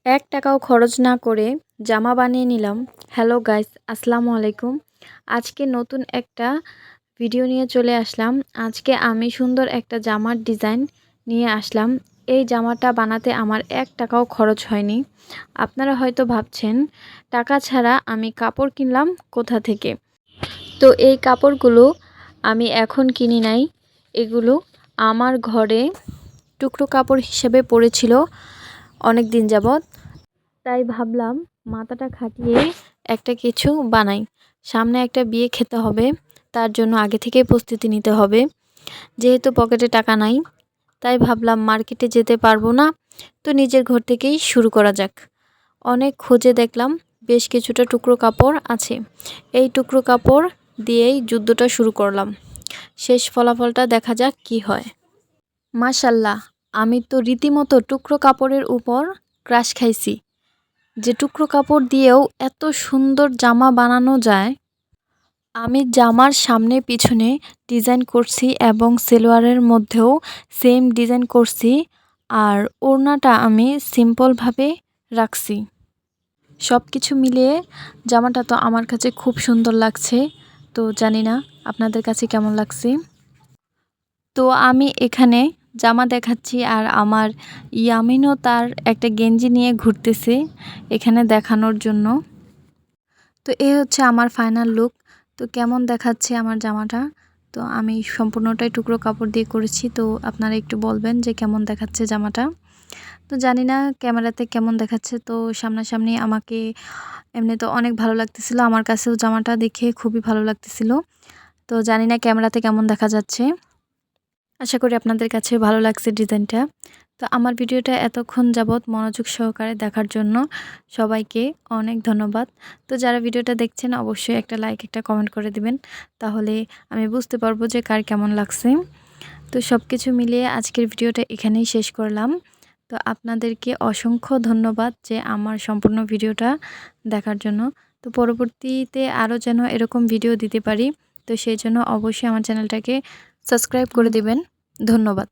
এক টাকাও খরচ না করে জামা বানিয়ে নিলাম। হ্যালো গাইস, আসসালামু আলাইকুম। আজকে নতুন একটা ভিডিও নিয়ে চলে আসলাম। আজকে আমি সুন্দর একটা জামার ডিজাইন নিয়ে আসলাম। এই জামাটা বানাতে আমার এক টাকাও খরচ হয়নি। আপনারা হয়তো ভাবছেন টাকা ছাড়া আমি কাপড় কিনলাম কোথা থেকে। তো এই কাপড়গুলো আমি এখন কিনি নাই, এগুলো আমার ঘরে টুকরো কাপড় হিসেবে পড়েছিল অনেক দিন যাবৎ। তাই ভাবলাম মাথাটা খাটিয়ে একটা কিছু বানাই। সামনে একটা বিয়ে খেতে হবে, তার জন্য আগে থেকেই প্রস্তুতি নিতে হবে। যেহেতু পকেটে টাকা নাই, তাই ভাবলাম মার্কেটে যেতে পারবো না, তো নিজের ঘর থেকেই শুরু করা যাক। অনেক খুঁজে দেখলাম বেশ কিছুটা টুকরো কাপড় আছে। এই টুকরো কাপড় দিয়েই যুদ্ধটা শুরু করলাম। শেষ ফলাফলটা দেখা যাক কি হয়। মাশাল্লাহ, আমি তো রীতিমতো টুকরো কাপড়ের উপর ক্রাশ খাইছি। যে টুকরো কাপড় দিয়েও এত সুন্দর জামা বানানো যায়। আমি জামার সামনে পিছনে ডিজাইন করছি এবং সেলোয়ারের মধ্যেও সেম ডিজাইন করছি। আর ওড়নাটা আমি সিম্পলভাবে রাখছি। সব কিছু মিলিয়ে জামাটা তো আমার কাছে খুব সুন্দর লাগছে। তো জানি না আপনাদের কাছে কেমন লাগছে। তো আমি এখানে জামা দেখাচ্ছি আর আমার ইয়ামিনও তার একটা গেঞ্জি নিয়ে ঘুরতেছে এখানে দেখানোর জন্য। তো এই হচ্ছে আমার ফাইনাল লুক। তো কেমন দেখাচ্ছে আমার জামাটা। তো আমি সম্পূর্ণটাই টুকরো কাপড় দিয়ে করেছি। তো আপনারা একটু বলবেন যে কেমন দেখাচ্ছে জামাটা। তো জানি না ক্যামেরাতে কেমন দেখাচ্ছে, তো সামনাসামনি আমাকে এমনি তো অনেক ভালো লাগতেছিল। আমার কাছেও জামাটা দেখে খুবই ভালো লাগতেছিল। তো জানি না ক্যামেরাতে কেমন দেখা যাচ্ছে। আশা করি আপনাদের কাছে ভালো লাগছে ডিজাইনটা। তো আমার ভিডিওটা এতক্ষণ যাবৎ মনোযোগ সহকারে দেখার জন্য সবাইকে অনেক ধন্যবাদ। তো যারা ভিডিওটা দেখছেন অবশ্যই একটা লাইক, একটা কমেন্ট করে দিবেন, তাহলে আমি বুঝতে পারবো যে কার কেমন লাগছে। তো সব কিছু মিলিয়ে আজকের ভিডিওটা এখানেই শেষ করলাম। তো আপনাদেরকে অসংখ্য ধন্যবাদ যে আমার সম্পূর্ণ ভিডিওটা দেখার জন্য। তো পরবর্তীতে আরও যেন এরকম ভিডিও দিতে পারি, তো সেই জন্য অবশ্যই আমার চ্যানেলটাকে সাবস্ক্রাইব করে দিবেন। ধন্যবাদ।